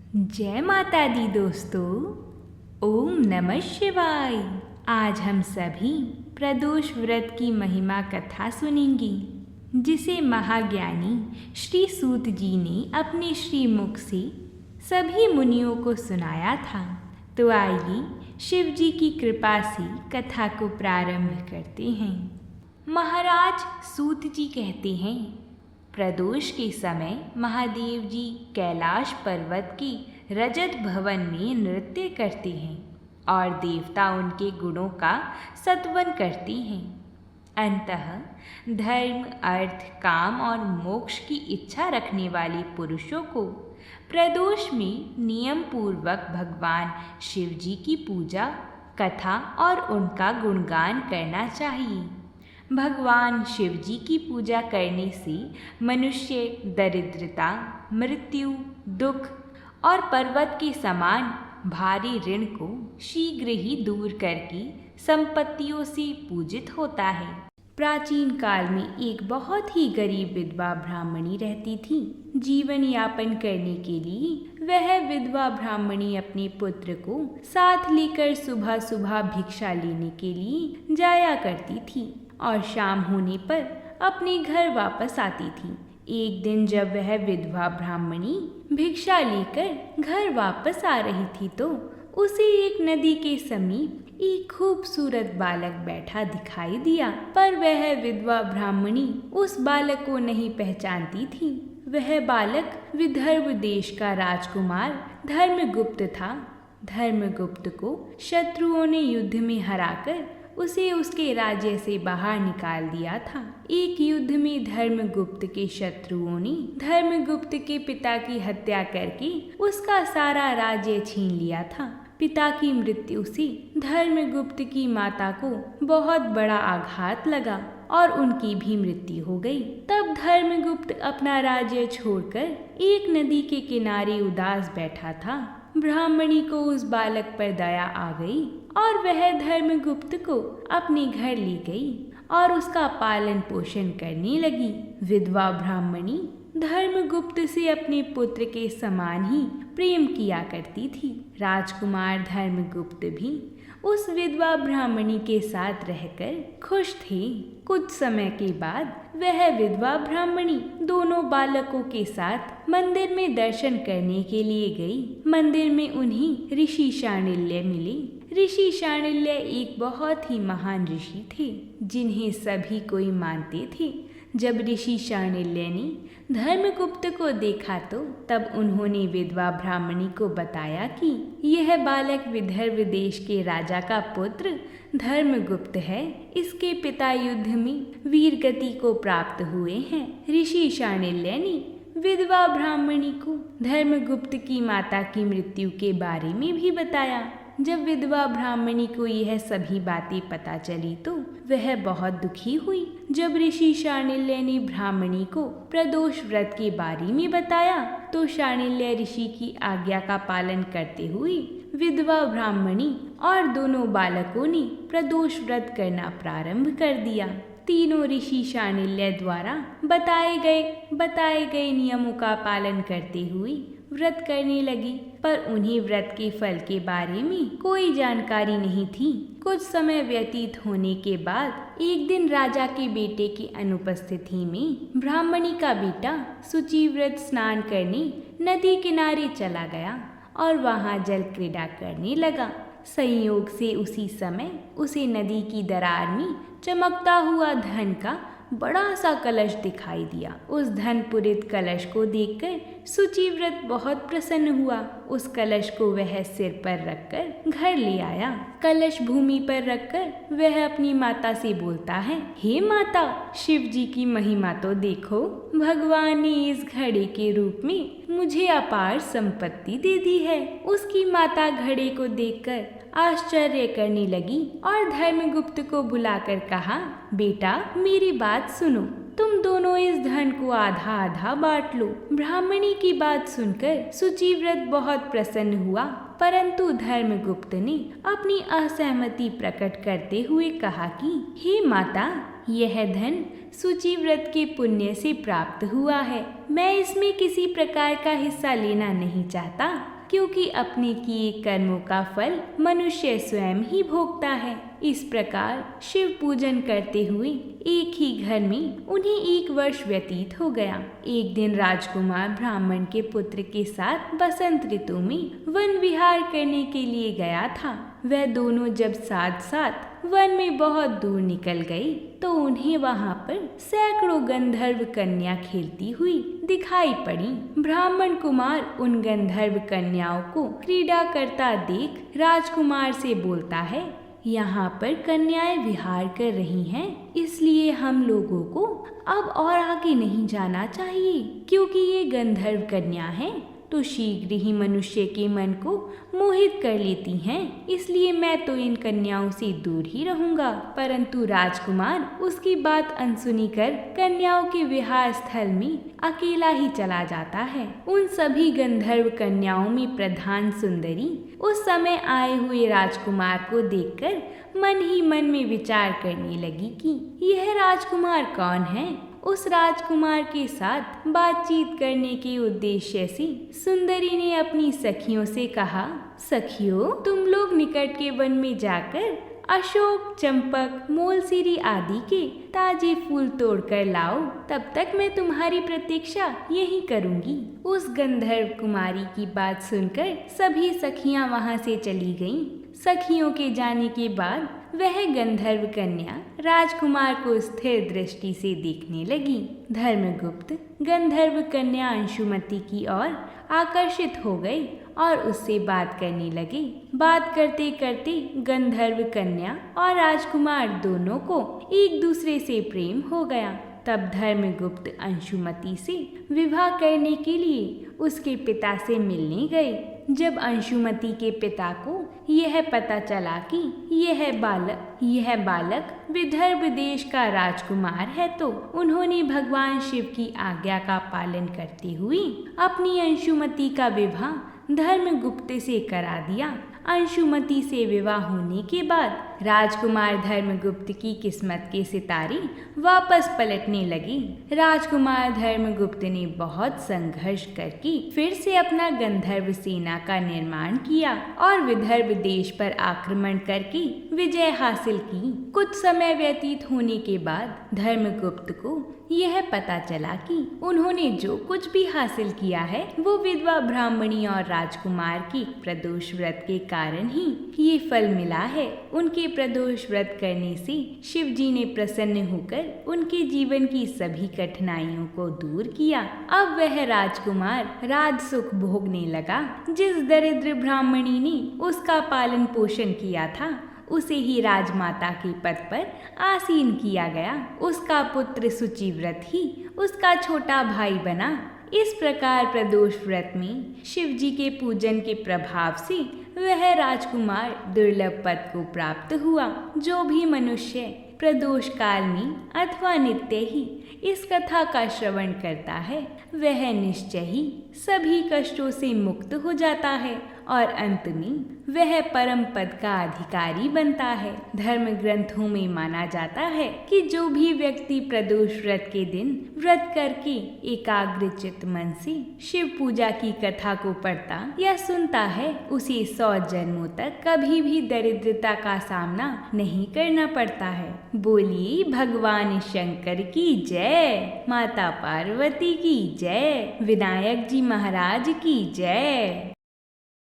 जय माता दी दोस्तों। ओम नमः शिवाय। आज हम सभी प्रदोष व्रत की महिमा कथा सुनेंगे, जिसे महाज्ञानी श्री सूत जी ने अपने श्रीमुख से सभी मुनियों को सुनाया था। तो आइए शिव जी की कृपा से कथा को प्रारंभ करते हैं। महाराज सूत जी कहते हैं, प्रदोष के समय महादेव जी कैलाश पर्वत की रजत भवन में नृत्य करते हैं और देवता उनके गुणों का सत्वन करते हैं। अंतः धर्म, अर्थ, काम और मोक्ष की इच्छा रखने वाले पुरुषों को प्रदोष में नियम पूर्वक भगवान शिव जी की पूजा, कथा और उनका गुणगान करना चाहिए। भगवान शिव जी की पूजा करने से मनुष्य दरिद्रता, मृत्यु, दुख और पर्वत के समान भारी ऋण को शीघ्र ही दूर करके संपत्तियों से पूजित होता है। प्राचीन काल में एक बहुत ही गरीब विधवा ब्राह्मणी रहती थी। जीवन यापन करने के लिए वह विधवा ब्राह्मणी अपने पुत्र को साथ लेकर सुबह सुबह भिक्षा लेने के लिए जाया करती थी और शाम होने पर अपने घर वापस आती थी। एक दिन जब वह विधवा ब्राह्मणी भिक्षा लेकर घर वापस आ रही थी तो उसे एक नदी के समीप एक खूबसूरत बालक बैठा दिखाई दिया, पर वह विधवा ब्राह्मणी उस बालक को नहीं पहचानती थी। वह बालक विदर्भ देश का राजकुमार धर्मगुप्त था। धर्मगुप्त को शत्रुओं ने युद्ध में हराकर उसे उसके राज्य से बाहर निकाल दिया था। एक युद्ध में धर्मगुप्त के शत्रुओं ने धर्मगुप्त के पिता की हत्या करके उसका सारा राज्य छीन लिया था। पिता की मृत्यु से धर्मगुप्त की माता को बहुत बड़ा आघात लगा और उनकी भी मृत्यु हो गई। तब धर्मगुप्त अपना राज्य छोड़कर एक नदी के किनारे उदास बैठा था। ब्राह्मणी को उस बालक पर दया आ गई और वह धर्मगुप्त को अपने घर ले गई और उसका पालन पोषण करने लगी। विधवा ब्राह्मणी धर्मगुप्त से अपने पुत्र के समान ही प्रेम किया करती थी। राजकुमार धर्मगुप्त भी उस विधवा ब्राह्मणी के साथ रहकर खुश थे। कुछ समय के बाद वह विधवा ब्राह्मणी दोनों बालकों के साथ मंदिर में दर्शन करने के लिए गई। मंदिर में उन्हें ऋषि शांडिल्य मिले। ऋषि शांडिल्य एक बहुत ही महान ऋषि थे, जिन्हें सभी कोई मानते थे। जब ऋषि शांडिल्य ने धर्मगुप्त को देखा तो तब उन्होंने विधवा ब्राह्मणी को बताया कि यह बालक विदर्भ देश के राजा का पुत्र धर्मगुप्त है। इसके पिता युद्ध में वीर गति को प्राप्त हुए हैं। ऋषि शांडिल्य ने विधवा ब्राह्मणी को धर्मगुप्त की माता की मृत्यु के बारे में भी बताया। जब विधवा ब्राह्मणी को यह सभी बातें पता चली तो वह बहुत दुखी हुई। जब ऋषि शांडिल्य ने ब्राह्मणी को प्रदोष व्रत के बारे में बताया तो शांडिल्य ऋषि की आज्ञा का पालन करते हुए विधवा ब्राह्मणी और दोनों बालकों ने प्रदोष व्रत करना प्रारंभ कर दिया। तीनों ऋषि शांडिल्य द्वारा बताए गए नियमों का पालन करते हुए व्रत करने लगी, पर उन्हें व्रत के फल के बारे में कोई जानकारी नहीं थी। कुछ समय व्यतीत होने के बाद एक दिन राजा के बेटे की अनुपस्थिति में ब्राह्मणी का बेटा शुचिव्रत स्नान करने नदी किनारे चला गया और वहां जल क्रीड़ा करने लगा। संयोग से उसी समय उसे नदी की दरार में चमकता हुआ धन का बड़ा सा कलश दिखाई दिया। उस धन पूरित कलश को देखकर शुचिव्रत बहुत प्रसन्न हुआ। उस कलश को वह सिर पर रखकर घर ले आया। कलश भूमि पर रखकर वह अपनी माता से बोलता है, हे माता, शिव जी की महिमा तो देखो। भगवान ने इस घड़े के रूप में मुझे अपार संपत्ति दे दी है। उसकी माता घड़े को देखकर आश्चर्य करने लगी और धर्मगुप्त को बुलाकर कहा, बेटा मेरी बात सुनो, तुम दोनों इस धन को आधा आधा बांट लो। ब्राह्मणी की बात सुनकर शुचिव्रत बहुत प्रसन्न हुआ, परंतु धर्मगुप्त ने अपनी असहमति प्रकट करते हुए कहा कि हे माता, यह धन शुचिव्रत के पुण्य से प्राप्त हुआ है। मैं इसमें किसी प्रकार का हिस्सा लेना नहीं चाहता। क्योंकि अपने किए कर्मों का फल मनुष्य स्वयं ही भोगता है। इस प्रकार शिव पूजन करते हुए एक ही घर में उन्हें 1 वर्ष व्यतीत हो गया। एक दिन राजकुमार ब्राह्मण के पुत्र के साथ बसंत ऋतु में वन विहार करने के लिए गया था। वह दोनों जब साथ साथ वन में बहुत दूर निकल गए तो उन्हें वहां पर सैकड़ों गंधर्व कन्या खेलती हुई दिखाई पड़ी। ब्राह्मण कुमार उन गंधर्व कन्याओं को क्रीड़ा करता देख राजकुमार से बोलता है, यहाँ पर कन्याएं विहार कर रही हैं, इसलिए हम लोगों को अब और आगे नहीं जाना चाहिए, क्योंकि ये गंधर्व कन्या हैं तो शीघ्र ही मनुष्य के मन को मोहित कर लेती हैं, इसलिए मैं तो इन कन्याओं से दूर ही रहूंगा। परंतु राजकुमार उसकी बात अनसुनी कर कन्याओं के विहार स्थल में अकेला ही चला जाता है। उन सभी गंधर्व कन्याओं में प्रधान सुंदरी उस समय आए हुए राजकुमार को देखकर मन ही मन में विचार करने लगी कि यह राजकुमार कौन है। उस राजकुमार के साथ बातचीत करने के उद्देश्य से सुंदरी ने अपनी सखियों से कहा, सखियों, तुम लोग निकट के वन में जाकर अशोक, चंपक, मोलसीरी आदि के ताजे फूल तोड़कर लाओ, तब तक मैं तुम्हारी प्रतीक्षा यहीं करूंगी। उस गंधर्व कुमारी की बात सुनकर सभी सखियां वहां से चली गईं। सखियों के जाने के बाद वह गंधर्व कन्या राजकुमार को स्थिर दृष्टि से देखने लगी। धर्मगुप्त गंधर्व कन्या अंशुमति की ओर आकर्षित हो गए और उससे बात करने लगे। बात करते करते गंधर्व कन्या और राजकुमार दोनों को एक दूसरे से प्रेम हो गया। तब धर्मगुप्त अंशुमति से विवाह करने के लिए उसके पिता से मिलने गए। जब अंशुमति के पिता को यह पता चला कि यह बालक विदर्भ देश का राजकुमार है तो उन्होंने भगवान शिव की आज्ञा का पालन करते हुए अपनी अंशुमति का विवाह धर्मगुप्त से करा दिया। अंशुमति से विवाह होने के बाद राजकुमार धर्मगुप्त की किस्मत के सितारे वापस पलटने लगे। राजकुमार धर्मगुप्त ने बहुत संघर्ष करके फिर से अपना गंधर्व सेना का निर्माण किया और विदर्भ देश पर आक्रमण करके विजय हासिल की। कुछ समय व्यतीत होने के बाद धर्मगुप्त को यह पता चला कि उन्होंने जो कुछ भी हासिल किया है वो विधवा ब्राह्मणी और राजकुमार की प्रदोष व्रत के कारण ही ये फल मिला है। उनके प्रदोष व्रत करने से शिव जी ने प्रसन्न होकर उनके जीवन की सभी कठिनाइयों को दूर किया। अब वह राजकुमार राज सुख भोगने लगा। जिस दरिद्र ब्राह्मणी ने उसका पालन पोषण किया था उसे ही राजमाता के पद पर आसीन किया गया। उसका पुत्र सुचिव्रत ही उसका छोटा भाई बना। इस प्रकार प्रदोष व्रत में शिव जी के पूजन के प्रभाव से वह राजकुमार दुर्लभ पद को प्राप्त हुआ। जो भी मनुष्य प्रदोष काल में अथवा नित्य ही इस कथा का श्रवण करता है वह निश्चय ही सभी कष्टों से मुक्त हो जाता है और अंत में वह परम पद का अधिकारी बनता है। धर्म ग्रंथों में माना जाता है कि जो भी व्यक्ति प्रदोष व्रत के दिन व्रत करके एकाग्रचित मन से शिव पूजा की कथा को पढ़ता या सुनता है उसे 100 जन्मों तक कभी भी दरिद्रता का सामना नहीं करना पड़ता है। बोलिए भगवान शंकर की जय, माता पार्वती की जय, विनायक जी महाराज की जय।